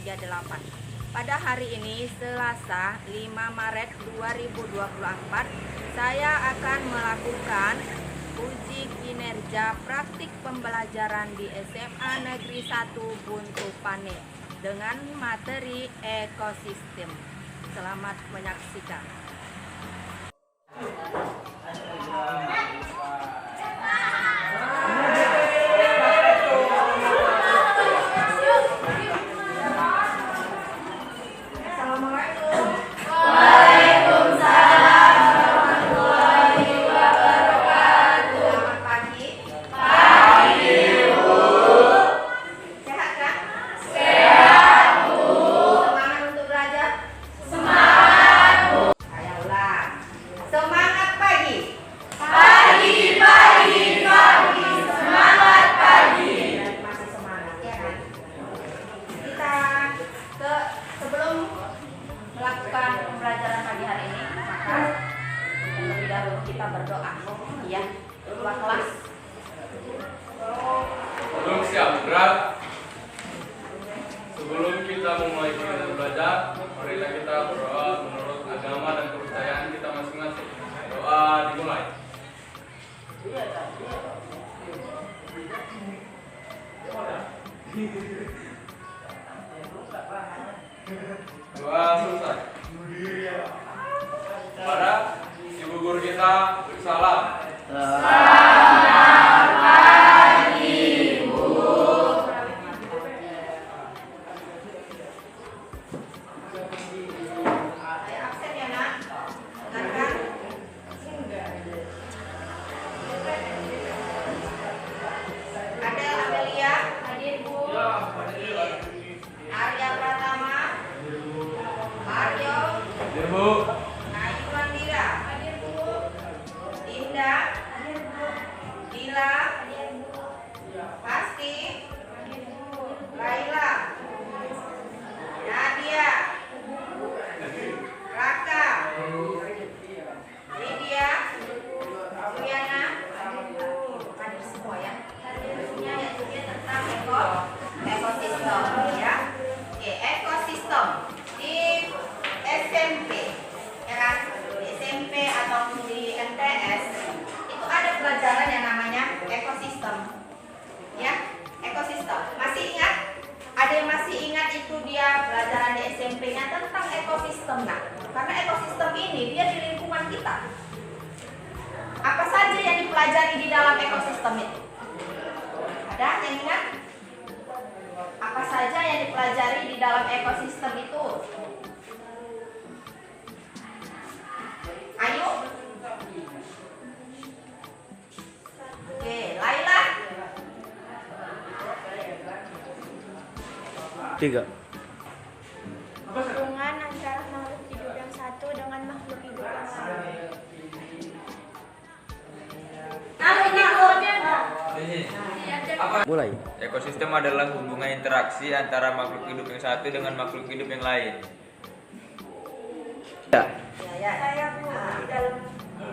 38. Pada hari ini, Selasa 5 Maret 2024, saya akan melakukan uji kinerja praktik pembelajaran di SMA Negeri 1 Buntu Pane dengan materi ekosistem. Selamat menyaksikan. Sebelum melakukan pembelajaran pagi hari ini, maka terlebih dahulu kita berdoa, ya, ketua kelas. Belum siap gerak. Sebelum kita memulai belajar, marilah kita berdoa menurut agama dan kepercayaan kita masing-masing. Doa dimulai. Doa selesai. Pada ibu guru kita salam. Absen ya, Nak? Dengarkan. Adel Amelia, hadir Bu. Arya Pratama, Aryo, Hadir Bu. Ayu Mandira, hadir Bu. Dinda, hadir Bu. Dila, hadir Bu. Pasti, hadir Bu. Laila, Nadia, Raka, Lydia, Juliana, hadir semua ya. Hadirnya yaitu tentang ekosistem ya. Oke, ekosistem di SMP ya kan, di SMP ataupun di MTS itu ada pelajaran yang namanya ekosistem ya. Ekosistem masih ingat? Ada yang masih ingat itu dia pelajaran di SMP-nya tentang ekosistem? Nah, karena ekosistem ini dia di lingkungan kita. Apa saja yang dipelajari di dalam ekosistem itu? Ada yang ingat? Apa saja yang dipelajari di dalam ekosistem itu? Ayo. Oke, Laila. 3. Hubungan antara makhluk hidup yang satu dengan makhluk hidup yang lain. Mulai. Ekosistem adalah hubungan interaksi antara makhluk hidup yang satu dengan makhluk hidup yang lain. Ya. Saya Bu, di dalam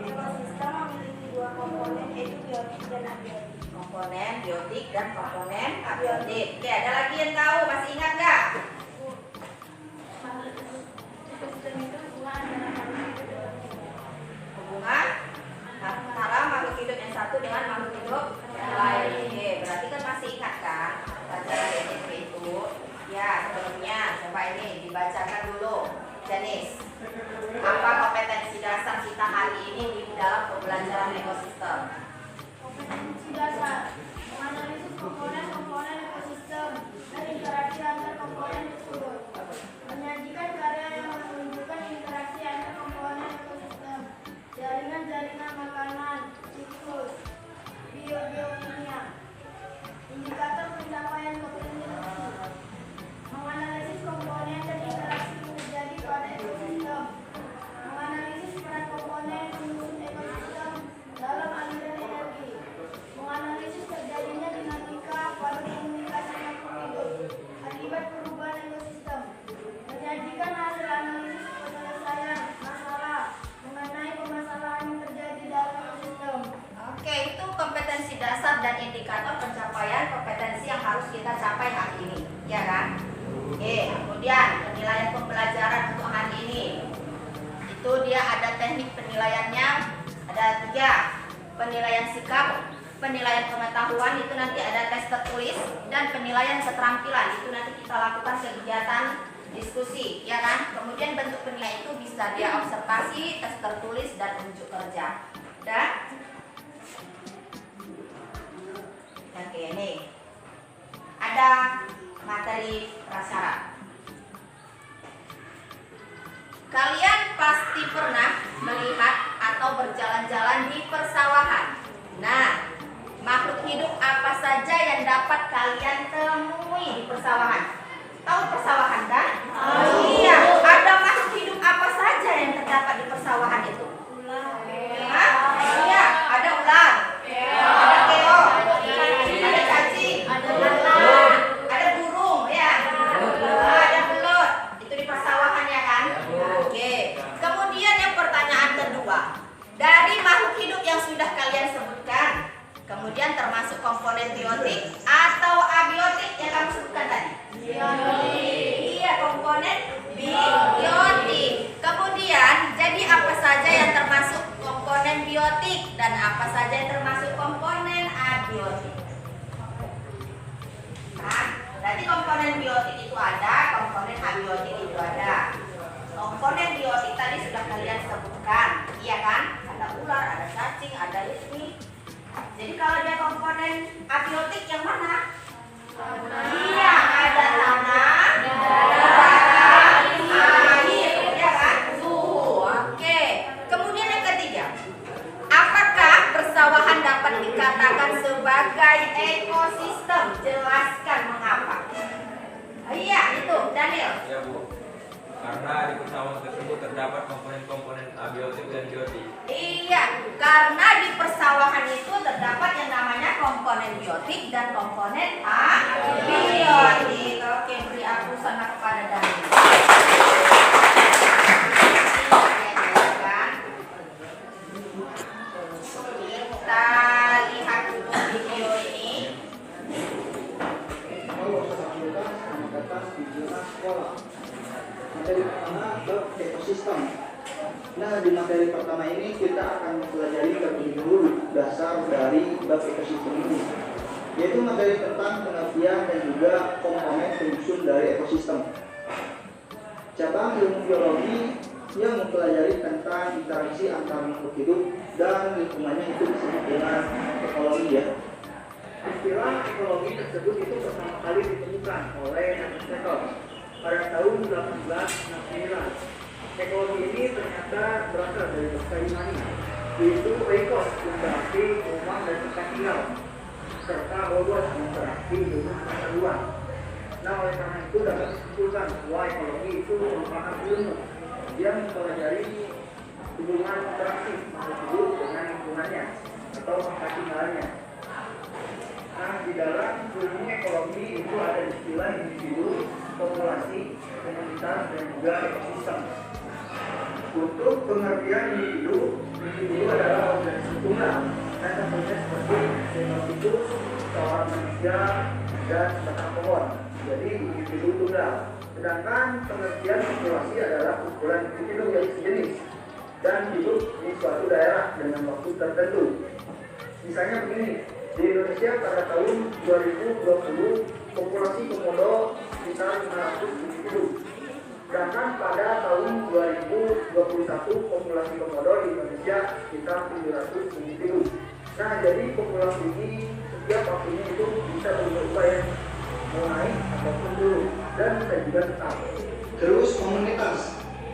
ekosistem memiliki dua komponen, yaitu biotik dan abiotik. Komponen biotik dan komponen abiotik. Oke, ada lagi yang tahu? Masih ingat nggak? Ekosistem itu hubungan antara makhluk hidup dengan Hubungan antara makhluk hidup yang satu dengan makhluk hidup yang lain. Oke, berarti kan masih ingat kan pelajaran SMP itu? Ya, sebelumnya coba ini dibacakan dulu. Janis, apa kompetensi dasar kita hari ini di dalam pembelajaran ekosistem? kompetensi dasar, menganalisis komponen-komponen ekosistem dan interaksi antar komponen tersebut, menyajikan karya yang menunjukkan interaksi antar komponen ekosistem, jaringan-jaringan makanan, siklus, biokimia, indikator pencapaian kompetensi, menganalisis komponen dan interaksi yang terjadi pada ekosistem, menganalisis peran komponen penyusun ekosistem dalam aliran energi, menganalisis terjadinya dinamika pada komunikasi makhluk hidup akibat perubahan ekosistem, menyajikan hasil analisis penyelesaian masalah mengenai permasalahan yang terjadi dalam ekosistem. Oke, itu kompetensi dasar dan indikator pencapaian kompetensi yang harus kita capai hari ini, ya kan? Oke, kemudian penilaian pembelajaran untuk hari ini. Itu dia ada teknik penilaiannya, ada 3. Penilaian sikap, penilaian pengetahuan, itu nanti ada tes tertulis, dan penilaian keterampilan, itu nanti kita lakukan kegiatan diskusi, ya kan? Kemudian bentuk penilaian itu bisa dia observasi, tes tertulis, dan unjuk kerja. Dan oke, ini ada materi prasyarat. Kalian pasti pernah melihat atau berjalan-jalan di persawahan. Nah, makhluk hidup apa saja yang dapat kalian temui di persawahan? Tahu persawahan kan? Iya, ada makhluk hidup apa saja yang terdapat di persawahan itu? Hah? Iya, ada ular, ada keong, ada cacing, ada lalat, ada burung, ya, ada belut. Itu di persawahan, ya kan? Oke. Kemudian yang pertanyaan kedua, dari makhluk hidup yang sudah kalian sebutkan, kemudian termasuk komponen biotik atau abiotik yang kamu sebutkan tadi? Iya, komponen biotik. Kemudian, jadi apa saja yang termasuk komponen biotik dan apa saja yang termasuk komponen abiotik? Nah, berarti komponen biotik itu ada, komponen abiotik itu ada. Komponen biotik tadi sudah kalian sebutkan, iya kan? Ada ular, ada cacing, ada ini. Jadi kalau dia komponen abiotik yang mana? Iya, ada tanah, air, ya kan? Suhu. Oke. Kemudian yang ketiga, apakah persawahan dapat dikatakan sebagai ekosistem? Jelaskan mengapa. Iya, itu Daniel. Ya Bu, karena di persawahan tersebut terdapat komponen-komponen abiotik dan biotik. Iya, karena di persawahan itu terdapat yang namanya komponen biotik dan komponen abiotik. Oke, beri aku sana kepada Daniel. Kita lihat dulu video ini. Materi pertama bab ekosistem. Nah, di materi pertama ini kita akan mempelajari terlebih dahulu dasar dari bab ekosistem ini, yaitu materi tentang pengertian dan juga komponen penyusun dari ekosistem. Cabang ilmu biologi yang mempelajari tentang interaksi antara makhluk hidup dan lingkungannya itu disebut dengan ekologi, ya. Istilah ekologi tersebut itu pertama kali ditemukan oleh Aristoteles pada tahun 1869. Ekologi ini ternyata berasal dari bahasa Yunani, yaitu eikos yang berarti rumah dan tempat tinggal, serta logos yang berarti ilmu pengetahuan. Nah, oleh karena itu dapat disimpulkan bahwa ekologi itu merupakan ilmu yang mempelajari hubungan interaksi makhluk hidup dengan lingkungannya atau tempat tinggalnya. Nah, di dalam ilmu ekologi itu ada istilah individu, populasi, komunitas, dan juga ekosistem. Untuk pengertian individu adalah organisme tunggal, dan tentunya seperti xenopithecus, seorang manusia, dan batang pohon. Jadi individu tunggal. Sedangkan pengertian populasi adalah kumpulan individu yang sejenis dan hidup di suatu daerah dengan waktu tertentu. Misalnya begini, di Indonesia pada tahun 2020 populasi komodo sekitar 500 individu. Sedangkan pada tahun 2021 populasi komodo di Indonesia sekitar 700 individu. Nah, jadi populasi ini setiap waktunya itu bisa berubah, ya, mau naik ataupun turun, dan bisa juga tetap. Terus komunitas.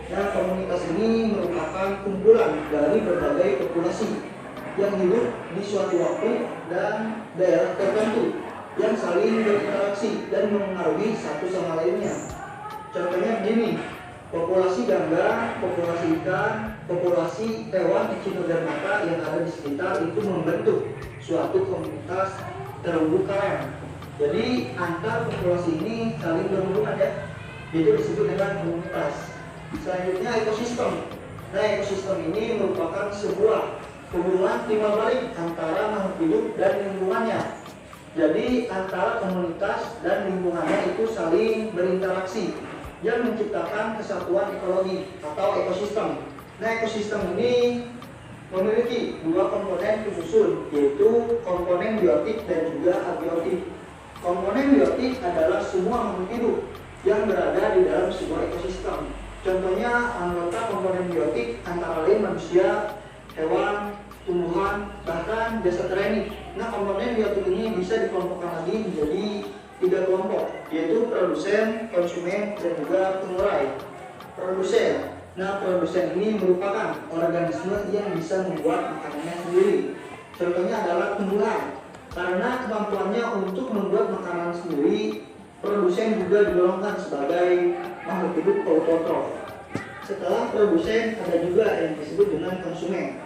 Nah, komunitas ini merupakan kumpulan dari berbagai populasi yang hidup di suatu waktu dan daerah tertentu yang saling berinteraksi dan mengaruhi satu sama lainnya. Contohnya begini, populasi gangga, populasi ikan, populasi hewan kecil dan mata yang ada di sekitar itu membentuk suatu komunitas terumbu karang. Jadi antar populasi ini saling berhubungan, ya, itu disebut dengan komunitas. Selanjutnya ekosistem. Nah, ekosistem ini merupakan sebuah hubungan timbal balik antara makhluk hidup dan lingkungannya. Jadi antara komunitas dan lingkungannya itu saling berinteraksi yang menciptakan kesatuan ekologi atau ekosistem. Nah, ekosistem ini memiliki dua komponen penyusun, yaitu komponen biotik dan juga abiotik. Komponen biotik adalah semua makhluk hidup yang berada di dalam sebuah ekosistem. Contohnya anggota komponen biotik antara lain manusia, hewan, tumbuhan, bahkan jasa terenik. Nah, komponen biotik ini bisa dikelompokkan lagi menjadi 3 kelompok, yaitu produsen, konsumen, dan juga pengurai. Produsen. Nah, produsen ini merupakan organisme yang bisa membuat makanannya sendiri. Contohnya adalah tumbuhan. Karena kemampuannya untuk membuat makanan sendiri, produsen juga digolongkan sebagai makhluk hidup autotrof. Setelah produsen, ada juga yang disebut dengan konsumen.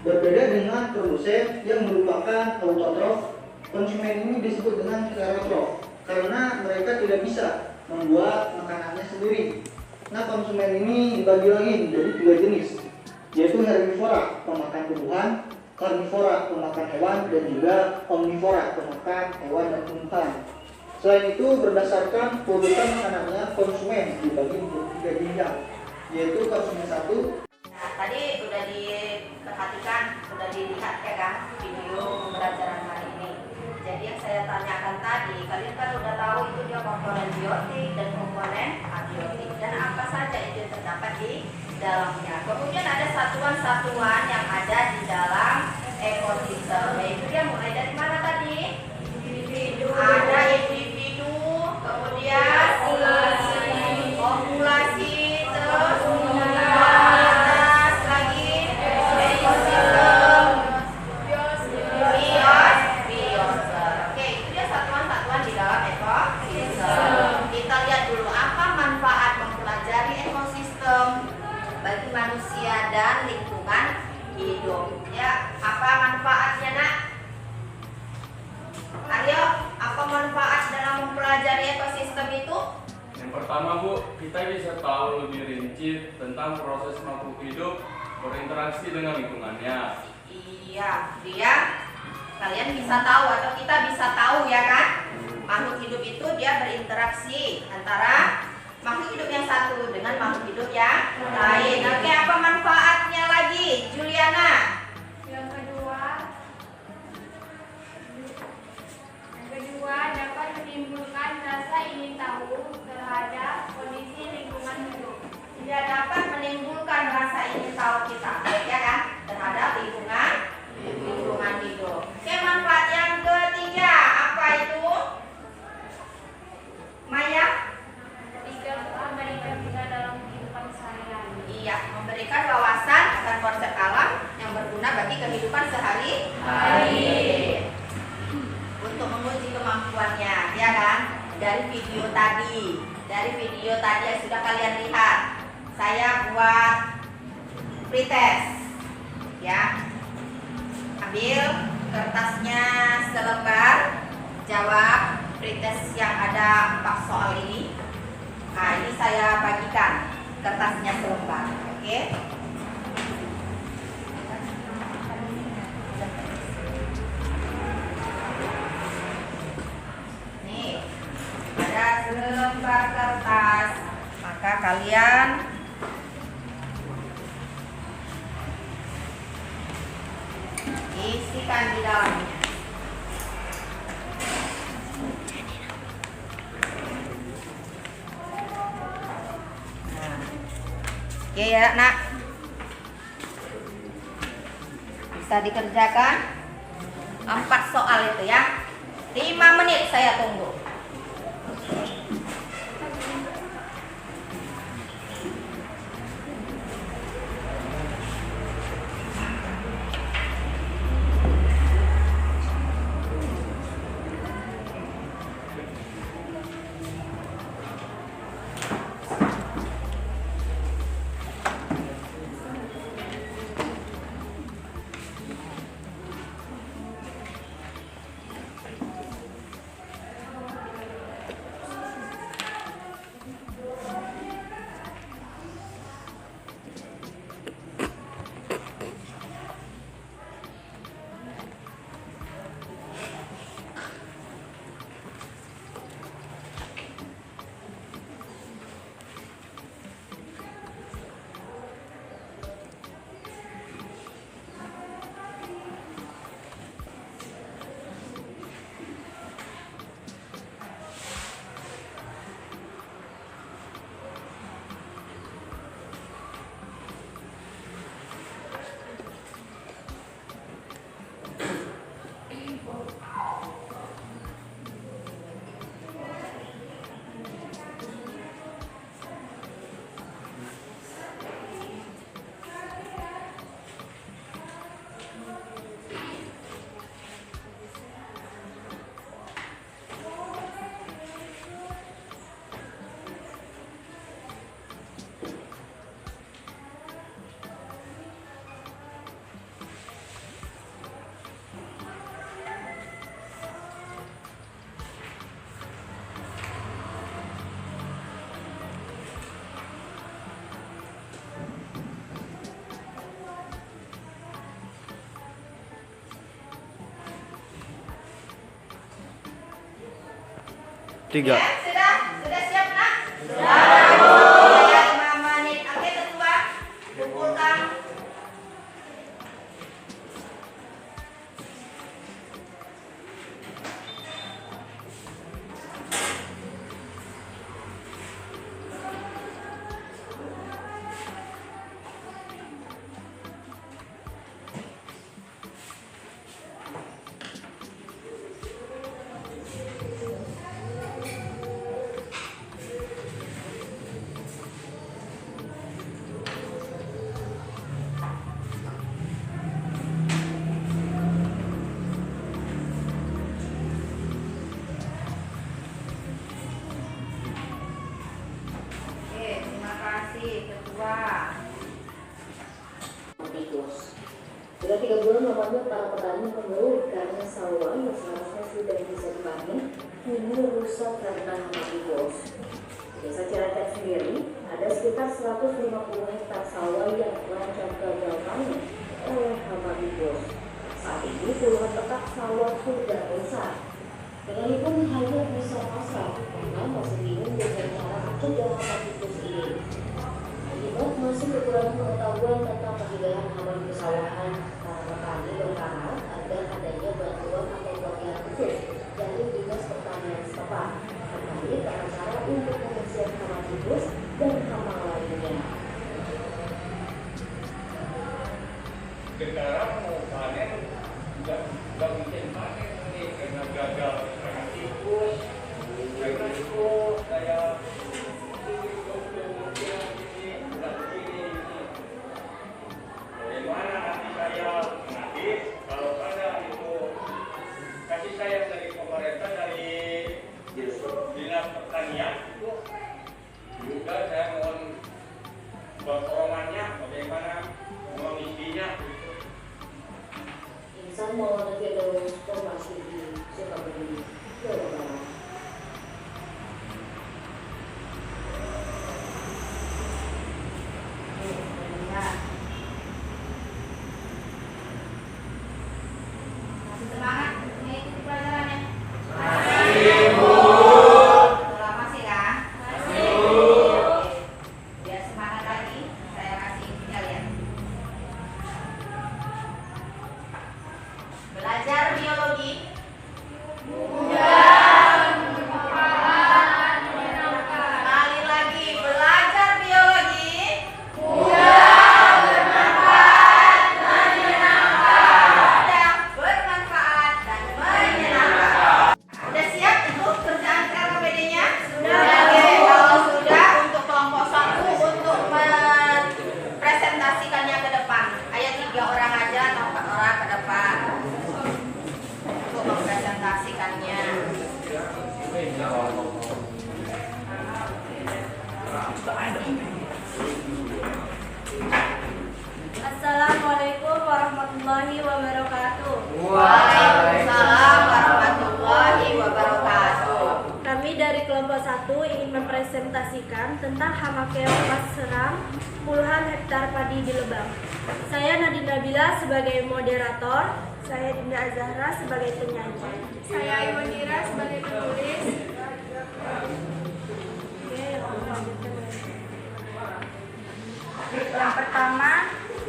Berbeda dengan produsen yang merupakan autotrof, konsumen ini disebut dengan heterotrof karena mereka tidak bisa membuat makanannya sendiri. Nah, konsumen ini dibagi lagi menjadi 3 jenis, yaitu herbivora, pemakan tumbuhan, karnivora, pemakan hewan, dan juga omnivora, pemakan hewan dan tumbuhan. Selain itu, berdasarkan urutan makanannya, konsumen dibagi menjadi 3 jenjang, yaitu konsumen 1. Nah, tadi udah diperhatikan, udah dilihat ya kan video pembelajaran hari ini. Jadi yang saya tanyakan tadi, kalian kan udah tahu itu dia komponen biotik dan komponen abiotik dan apa saja itu yang terdapat di dalamnya. Kemudian ada satuan-satuan yang ada di dalam ekosistem, yaitu dia mulai dari mana tadi? Individu. Ada individu, kemudian populasi, terus komunitas lagi, ekosistem, biosfer. Oke, itu dia satuan-satuan di dalam ekosistem. Kita lihat dulu apa manfaat mempelajari ekosistem bagi manusia dan lingkungan hidup. Ya, apa manfaatnya, Nak? Ayo, apa manfaat dalam mempelajari ekosistem itu? Yang pertama, Bu, kita bisa tahu lebih rinci tentang proses makhluk hidup berinteraksi dengan lingkungannya. Iya, dia kalian bisa tahu atau kita bisa tahu ya kan? Makhluk hidup itu dia berinteraksi antara makhluk hidup yang satu dengan makhluk hidup yang lain. Oke, apa manfaatnya lagi, Juliana? Yang kedua dapat menimbulkan rasa ingin tahu terhadap kondisi lingkungan hidup. Dia dapat menimbulkan rasa ingin tahu kita, ya kan? Terhadap lingkungan hidup. Oke, manfaat yang ketiga apa itu? Maya? Ketiga, memberikan kita dalam kehidupan sehari-hari. Iya, memberikan wawasan akan konsep alam yang berguna bagi kehidupan sehari-hari. Untuk menguji kemampuannya, ya kan? Dari video tadi yang sudah kalian lihat, saya buat pretest, ya. Ambil kertasnya selembar, jawab pretest yang ada 4 soal ini. Nah, ini saya bagikan kertasnya selembar, oke? Nih, ada selembar kertas, maka kalian isikan di dalamnya. Oke ya, Nak. Bisa dikerjakan 4 soal itu ya. 5 menit saya tunggu. 3. Ya, sudah siap nak? Sudah. Ya, 5 menit. Oke ketua, kumpulkan. Oke, terima kasih ketua. Tikus. Sudah 3 bulan lamanya para petani mengeluh karena sawah yang seharusnya sudah bisa dipanen kini rusak karena hama tikus. Di Desa Ciracas sendiri ada sekitar 150 hektar sawah yang terancam gagal panen oleh hama tikus. Saat ini puluhan petak sawah sudah rusak. Petani pun hanya bisa pasrah karena masih bingung dengan cara mencegah hama tikus ini. Akibat masih kekurangan pengetahuan tentang pencegahan hama di pesawahan, para petani berharap agar adanya bantuan atau pelatihan khusus dari Dinas Pertanian setempat terkait cara untuk pengungsian hama tikus dan hama lainnya. Sekarang mau panen nggak mungkin panen nih karena gagal karena tikus. Karena itu saya bagaimana nanti saya nanti kalau ada itu kasih sayang dari pemerintah dari Dinas Pertanian juga saya mohon pertolongannya bagaimana mengisinya. Insan Maulana Firdaus Formasi di Sukabumi, Jawa Barat. Masih semangat mengikuti pelajarannya? Setelah masih kan? Oke. Biar semangat lagi, saya kasih tinggal ya. Belajar biologi. Sekali lagi, belajar biologi. Dan bermanfaat dan menyenangkan. Udah siap untuk kerjaan KKPD-nya? Sudah. Oke, kalau sudah untuk kelompok 1 untuk mempresentasikannya ke depan. Ayo 3 orang aja atau 4 orang ke depan untuk mempresentasikannya. Assalamualaikum warahmatullahi wabarakatuh. Waalaikumsalam warahmatullahi wabarakatuh. Kami dari kelompok 1 ingin mempresentasikan tentang hama keong serang puluhan hektar padi di Lebang. Saya Nadine Nabila sebagai moderator. Saya Dinda Azahra sebagai penyanyi. Saya Iwanira sebagai penulis. Yang pertama,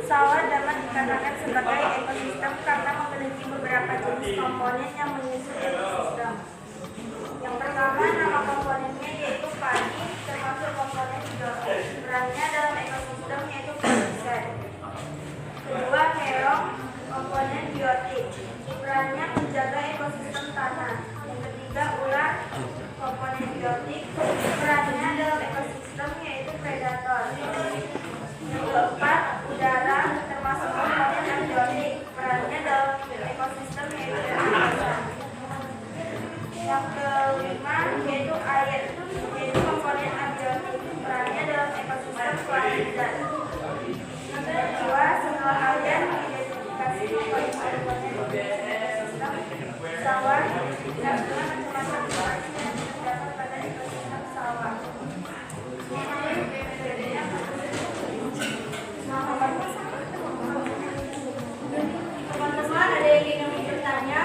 sawah dapat dikatakan sebagai ekosistem karena memiliki beberapa jenis komponen yang menyusun ekosistem. Yang pertama, nama komponennya yaitu padi, termasuk komponen biotik. Perannya dalam ekosistem yaitu produsen. Kedua, keong, komponen biotik. Perannya menjaga ekosistem tanah. Yang ketiga, ular, komponen biotik. Perannya dalam ekosistem yaitu predator. Yang keempat, udara, termasuk komponen abiotik. Perannya dalam ekosistem yaitu pernapasan. Yang kelima yaitu air, yaitu komponen abiotik. Perannya dalam ekosistem kelautan. Yang kedua, setelah kalian mengidentifikasi komponen ekosistem sawah dan macam-macam interaksi yang terdapat pada ekosistem sawah. Teman-teman, ada yang ingin bertanya?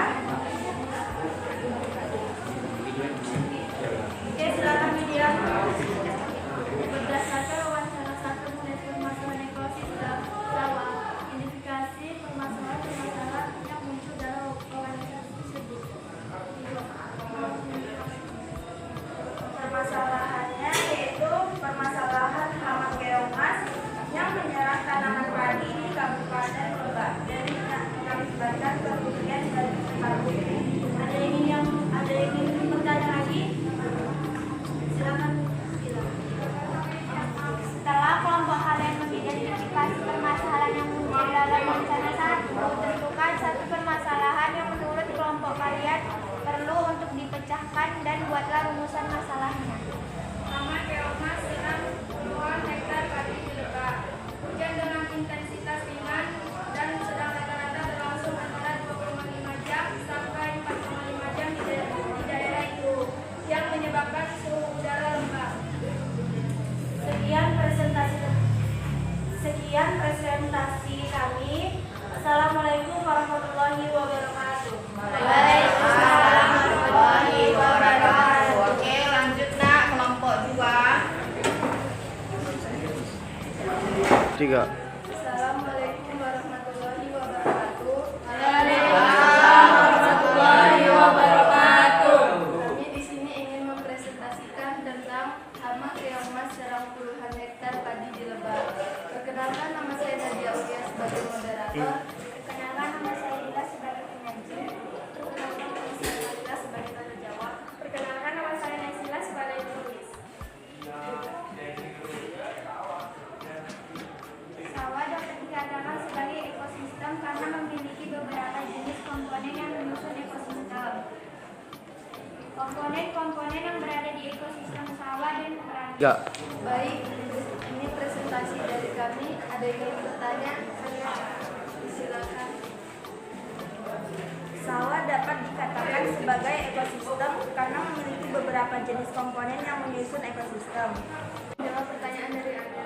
Sekian presentasi kami. Assalamualaikum warahmatullahi wabarakatuh. Waalaikumsalam warahmatullahi wabarakatuh. Oke, lanjut nak kelompok 2. 3. Assalamualaikum warahmatullahi wabarakatuh. Waalaikumsalam warahmatullahi wabarakatuh. Kami di sini ingin mempresentasikan tentang hama keongmas serang puluhan hektar padi di Lebak. Perkenalkan, nama saya Nadia Ulia sebagai moderator. Perkenalkan, nama saya Ila sebagai penyaji. Perkenalkan, nama saya Ila sebagai tanda jawab. Perkenalkan, nama saya Naisila sebagai penulis. Sawah dapat dikatakan sebagai ekosistem karena memiliki beberapa jenis komponen yang menyusun ekosistem. Komponen-komponen yang berada di ekosistem sawah dan peran. 3. Baik, ini presentasi dari kami. Ada yang ingin bertanya? Silakan. Sawah dapat dikatakan sebagai ekosistem karena memiliki beberapa jenis komponen yang menyusun ekosistem. Jawab pertanyaan dari Anda.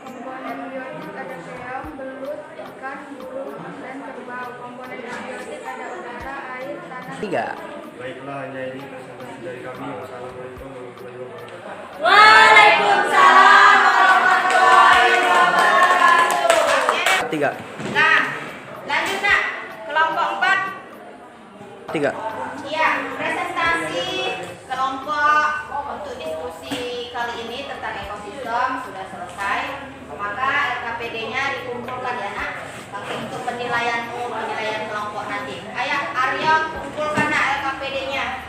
Komponen biotik ada keong, belut, ikan, burung, dan kerbau. Komponen abiotik ada udara, air, tanah. 3. Baiklah, hanya ini presentasi dari kami. Wassalamualaikum warahmatullahi wabarakatuh. Waalaikumsalam warahmatullahi wabarakatuh. 3. Nah, lanjut nak kelompok 4. 3. Iya, presentasi kelompok untuk diskusi kali ini tentang ekosistem sudah selesai. Maka LKPD-nya dikumpulkan ya nak. Tapi untuk penilaian kelompok nanti. Ayo Aryo kumpulkan nak LKPD-nya.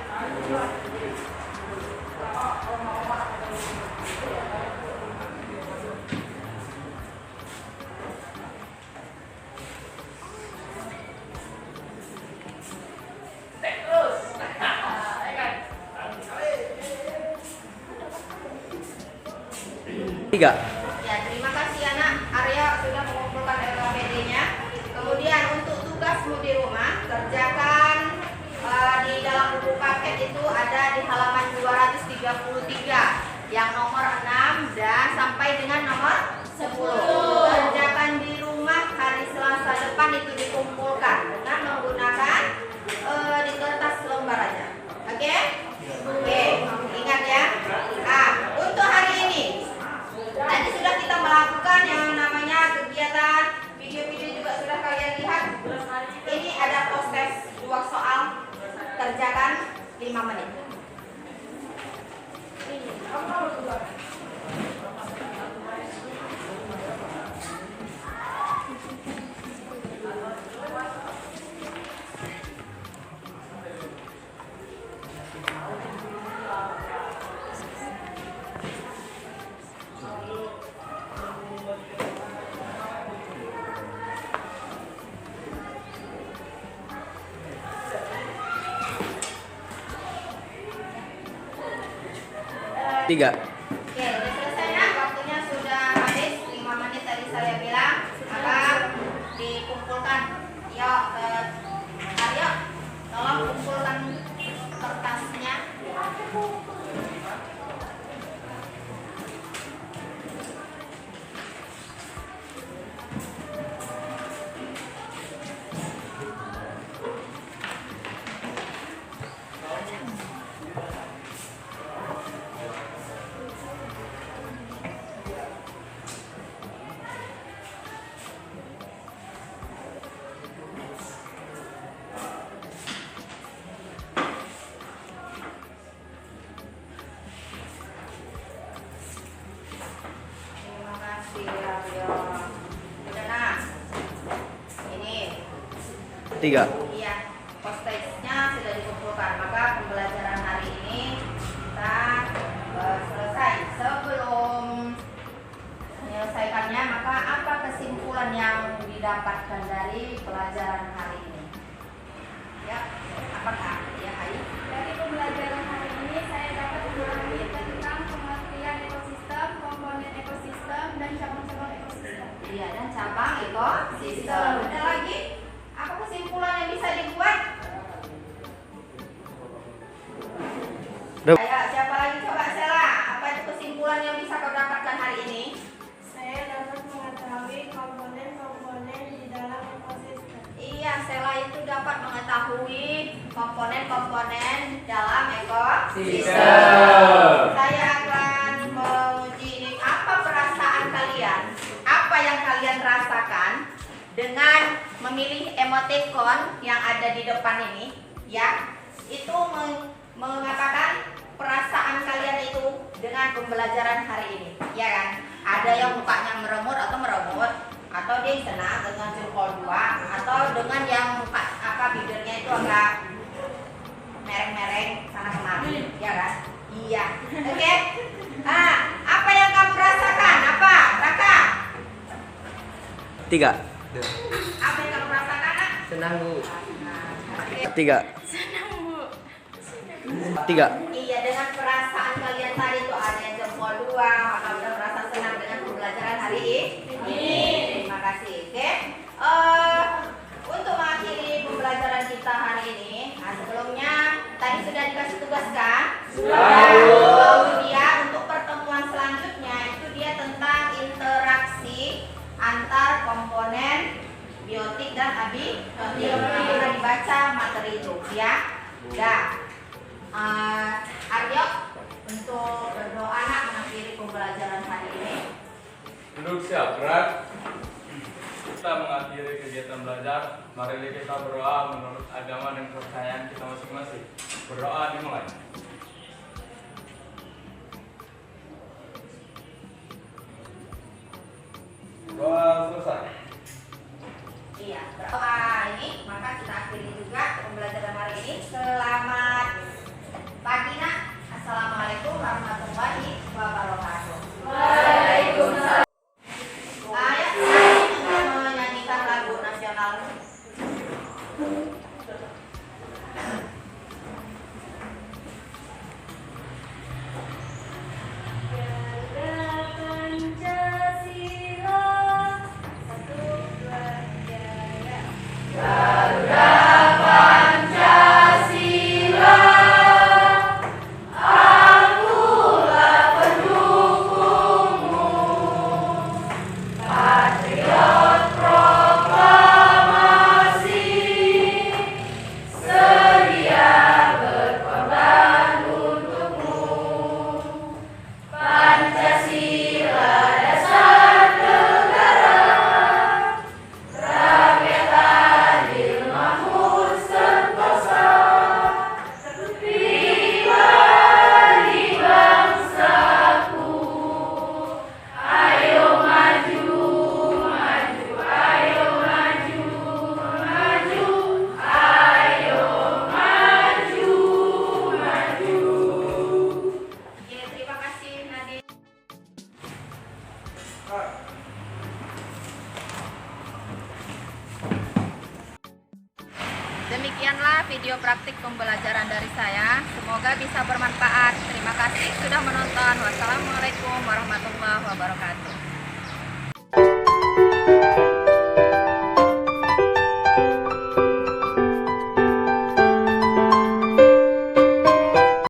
Tiga. Ya, terima kasih anak Arya sudah mengumpulkan LKPD-nya. Kemudian untuk tugasmu di rumah, kerjakan di dalam buku paket itu ada di halaman 233 yang nomor 6 dan sampai dengan nomor 10. Kerjakan di rumah hari Selasa depan itu dikumpulkan dengan menggunakan di kertas lembar aja. Oke? Oke, ingat ya. Nah, untuk hari ini tadi sudah kita melakukan yang namanya kegiatan video-video juga sudah kalian lihat. Ini ada proses 2 soal, kerjakan 5 menit. Tiga. Oke, udah selesai nak, waktunya sudah habis 5 menit tadi saya bilang. Maka dikumpulkan. Yuk, Aryo, tolong kumpulkan kertasnya. Terima kasih Aryo. Udah nak. Ini. 3. Iya, postage-nya sudah dikumpulkan. Maka pembelajaran hari ini kita selesai. Sebelum menyelesaikannya, maka apa kesimpulan yang didapatkan dari pelajaran hari ini? Ya, apakah ya Hai? Dari pembelajaran hari ini saya dapat memahami tentang pengertian ekosistem, komponen ekosistem, dan cabang-cabang ekosistem. Iya, dan cabang ekosistem. Ada lagi? Apa kesimpulan yang bisa dibuat? Ayo, siapa lagi coba Sela? Apa itu kesimpulan yang bisa kau dapatkan hari ini? Saya dapat mengetahui mengetahui komponen-komponen dalam ekosistem. Saya akan menguji ini, apa perasaan kalian? Apa yang kalian rasakan dengan memilih emoticon yang ada di depan ini? Ya, itu mengatakan perasaan kalian itu dengan pembelajaran hari ini, ya kan? Ada yang mukanya meremut atau dia senang dengan jempol 2, atau dengan yang muka bibirnya itu agak mereng-mereng sana kemari, ya kan? Iya, oke. Nah, apa yang kamu rasakan? Apa, Raka? 3. Apa yang kamu rasakan, Nak? Senang, Bu. 3. 3. Iya, dengan perasaan kalian tadi itu ada yang jempol 2, maka udah merasa senang dengan pembelajaran hari ini. Terima kasih. Oke. Untuk mengakhiri pembelajaran kita hari ini, nah sebelumnya tadi sudah dikasih tugas kan? Kemudian untuk pertemuan selanjutnya itu dia tentang interaksi antar komponen biotik dan abiotik. Pernah dibaca materi itu, ya? Udah. Aryo, untuk berdoa nak mengakhiri pembelajaran hari ini. Duduk siap, berat. Kita mengakhiri kegiatan belajar. Mari kita berdoa menurut agama dan kepercayaan kita masing-masing. Berdoa dimulai. Doa selesai. Iya, berdoa ini maka kita akhiri juga pembelajaran hari ini. Selamat pagi nak. Assalamualaikum warahmatullahi wabarakatuh. Waalaikumsalam. Ayo kita menyanyikan lagu nasional. Demikianlah video praktik pembelajaran dari saya. Semoga bisa bermanfaat. Terima kasih sudah menonton. Wassalamualaikum warahmatullahi wabarakatuh.